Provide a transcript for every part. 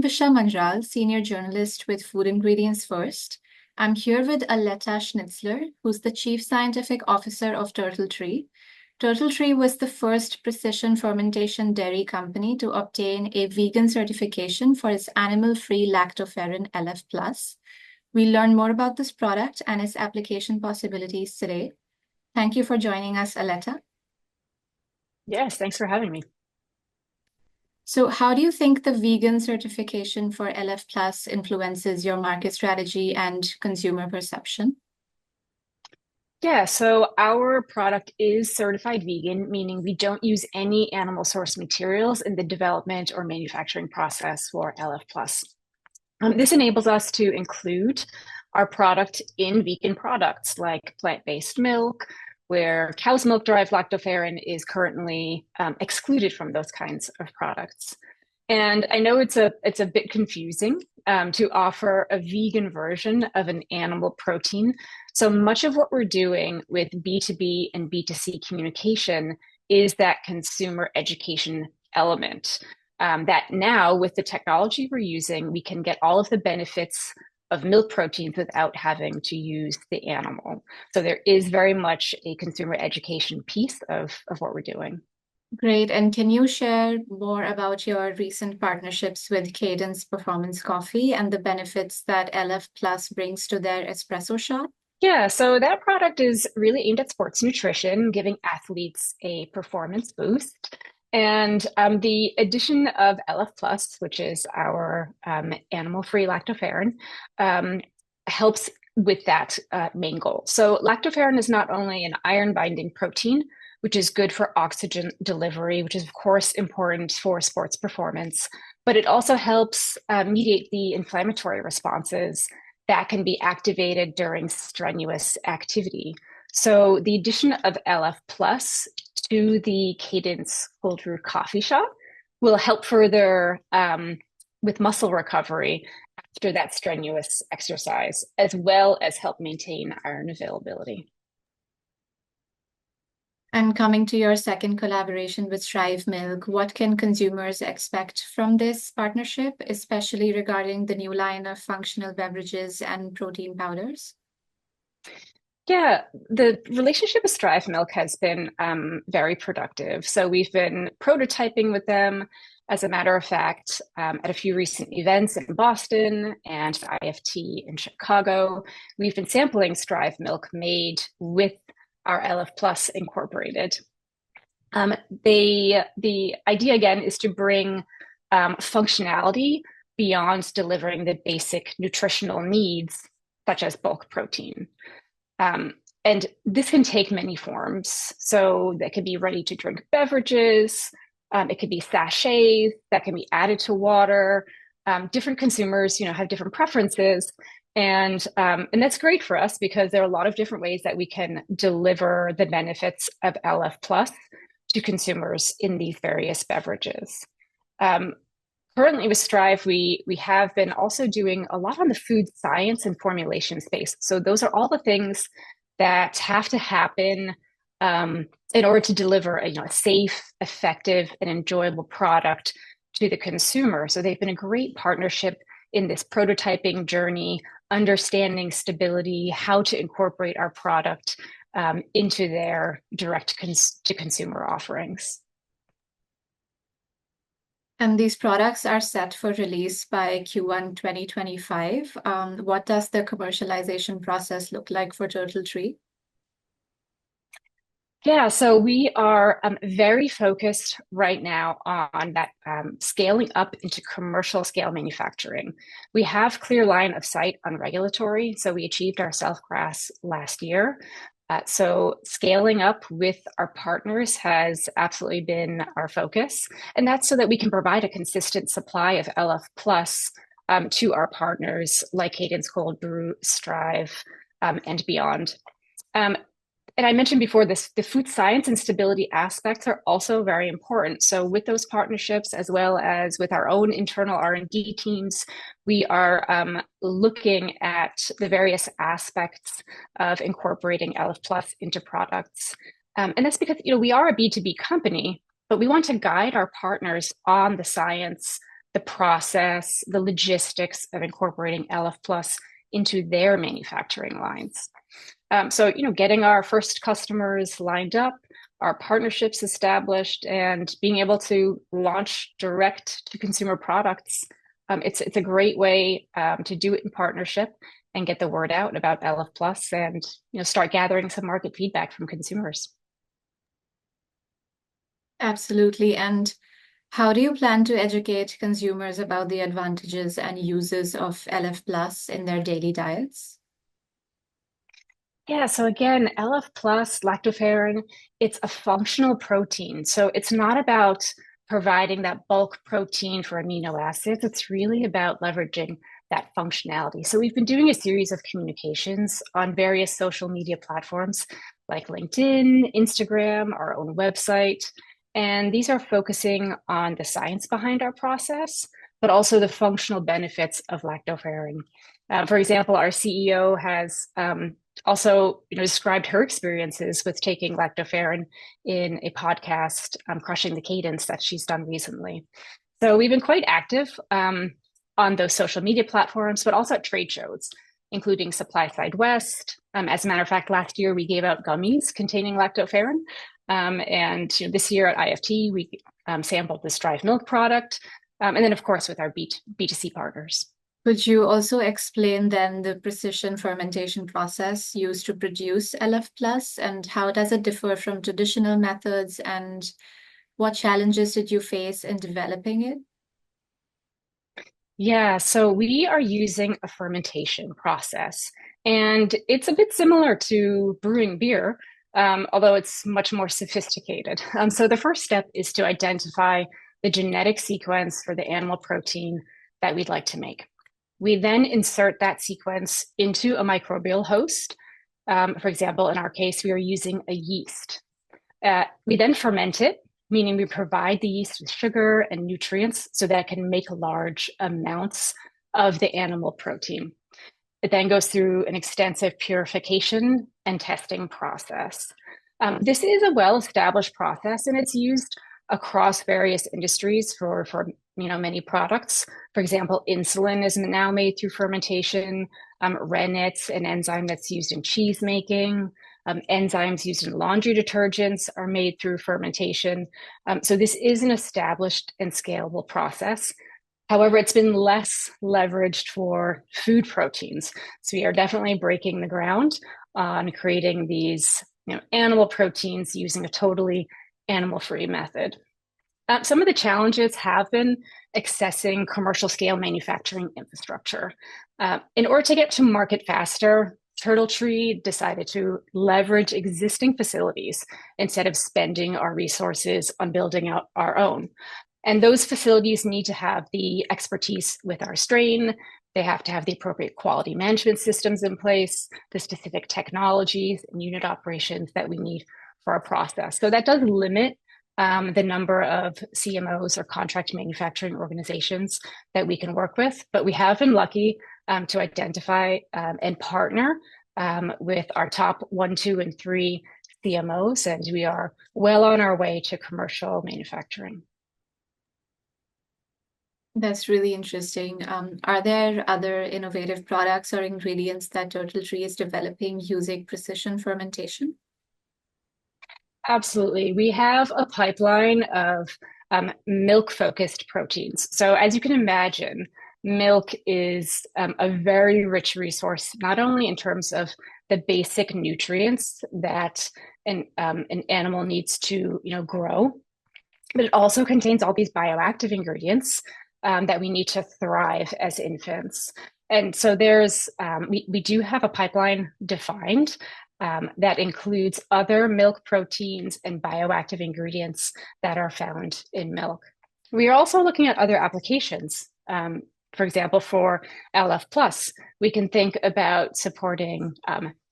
Visha Manjral, Senior Journalist with Food Ingredients First. I'm here with Aletta Schnitzler, who's the Chief Scientific Officer of TurtleTree. TurtleTree was the first precision fermentation dairy company to obtain a vegan certification for its animal-free lactoferrin LF+. We learn more about this product and its application possibilities today. Thank you for joining us, Aletta. Yes, thanks for having me. So how do you think the vegan certification for LF Plus influences your market strategy and consumer perception? Yeah, so our product is certified vegan, meaning we don't use any animal source materials in the development or manufacturing process for LF Plus. This enables us to include our product in vegan products like plant-based milk, where cow's milk-derived lactoferrin is currently excluded from those kinds of products. And I know it's a bit confusing to offer a vegan version of an animal protein. So much of what we're doing with B2B and B2C communication is that consumer education element. That now, with the technology we're using, we can get all of the benefits of milk proteins without having to use the animal. So there is very much a consumer education piece of what we're doing. Great. And can you share more about your recent partnerships with Cadence Performance Coffee and the benefits that LF Plus brings to their espresso shot? Yeah, so that product is really aimed at sports nutrition, giving athletes a performance boost. And the addition of LF Plus, which is our animal-free lactoferrin, helps with that main goal. So lactoferrin is not only an iron-binding protein, which is good for oxygen delivery, which is, of course, important for sports performance, but it also helps mediate the inflammatory responses that can be activated during strenuous activity. So the addition of LF Plus to the Cadence cold brew coffee shop will help further with muscle recovery after that strenuous exercise, as well as help maintain iron availability. And coming to your second collaboration with Strive Milk, what can consumers expect from this partnership, especially regarding the new line of functional beverages and protein powders? Yeah, the relationship with Strive Milk has been very productive. So we've been prototyping with them, as a matter of fact, at a few recent events in Boston and IFT in Chicago. We've been sampling Strive Milk made with our LF Plus incorporated. The idea again is to bring functionality beyond delivering the basic nutritional needs, such as bulk protein. And this can take many forms. So that could be ready to drink beverages. It could be sachets that can be added to water. Different consumers, have different preferences. And that's great for us because there are a lot of different ways that we can deliver the benefits of LF Plus to consumers in these various beverages. Currently with Strive, we have been also doing a lot on the food science and formulation space. So those are all the things that have to happen in order to deliver a safe, effective, and enjoyable product to the consumer. So they've been a great partnership in this prototyping journey, understanding stability, how to incorporate our product into their direct-to-consumer offerings. And these products are set for release by Q1 2025. What does the commercialization process look like for TurtleTree? Yeah, so we are very focused right now on that scaling up into commercial scale manufacturing. We have clear line of sight on regulatory, so we achieved our self-GRAS last year. So scaling up with our partners has absolutely been our focus, and that's so that we can provide a consistent supply of LF Plus to our partners like Cadence Cold Brew, Strive, and beyond. And I mentioned before this, the food science and stability aspects are also very important. So with those partnerships, as well as with our own internal R&D teams, we are looking at the various aspects of incorporating LF Plus into products. And that's because, we are a B2B company, but we want to guide our partners on the science, the process, the logistics of incorporating LF Plus into their manufacturing lines. So, getting our first customers lined up, our partnerships established, and being able to launch direct to consumer products. It's a great way to do it in partnership and get the word out about LF Plus and start gathering some market feedback from consumers. Absolutely. And how do you plan to educate consumers about the advantages and uses of LF Plus in their daily diets? Yeah, so again, LF plus, lactoferrin, it's a functional protein. So it's not about providing that bulk protein for amino acids. It's really about leveraging that functionality. So we've been doing a series of communications on various social media platforms like LinkedIn, Instagram, our own website. And these are focusing on the science behind our process, but also the functional benefits of lactoferrin. For example, our CEO has also described her experiences with taking lactoferrin in a podcast, Crushing the Cadence, that she's done recently. So we've been quite active on those social media platforms, but also at trade shows, including Supply Side West. As a matter of fact, last year we gave out gummies containing lactoferrin. And this year at IFT, we sampled the Strive milk product. And then, of course, with our B2C partners. Could you also explain then the precision fermentation process used to produce LF Plus, and how does it differ from traditional methods, and what challenges did you face in developing it? Yeah, so we are using a fermentation process, and it's a bit similar to brewing beer, although it's much more sophisticated. So the first step is to identify the genetic sequence for the animal protein that we'd like to make. We then insert that sequence into a microbial host. For example, in our case, we are using a yeast. We then ferment it, meaning we provide the yeast with sugar and nutrients so that it can make large amounts of the animal protein. It then goes through an extensive purification and testing process. This is a well-established process, and it's used across various industries for many products. For example, insulin is now made through fermentation. Rennet, an enzyme that's used in cheese making. Enzymes used in laundry detergents are made through fermentation. So this is an established and scalable process. However, it's been less leveraged for food proteins. So we are definitely breaking the ground on creating these animal proteins using a totally animal-free method. Some of the challenges have been accessing commercial scale manufacturing infrastructure. In order to get to market faster, TurtleTree decided to leverage existing facilities instead of spending our resources on building out our own. And those facilities need to have the expertise with our strain. They have to have the appropriate quality management systems in place, the specific technologies and unit operations that we need for our process. So that does limit the number of CMOs or contract manufacturing organizations that we can work with. But we have been lucky to identify and partner with our top 1, 2, and 3 CMOs, and we are well on our way to commercial manufacturing. That's really interesting. Are there other innovative products or ingredients that TurtleTree is developing using precision fermentation? Absolutely. We have a pipeline of milk-focused proteins. So as you can imagine, milk is a very rich resource, not only in terms of the basic nutrients that an animal needs to grow, but it also contains all these bioactive ingredients that we need to thrive as infants. And so we do have a pipeline defined that includes other milk proteins and bioactive ingredients that are found in milk. We are also looking at other applications. For example, for LF+, we can think about supporting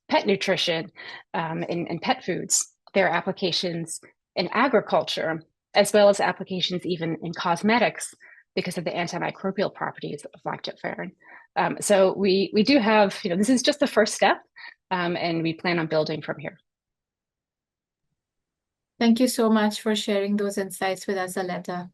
pet nutrition in pet foods. There are applications in agriculture, as well as applications even in cosmetics because of the antimicrobial properties of lactoferrin. So we do have, this is just the first step, and we plan on building from here. Thank you so much for sharing those insights with us, Aletta.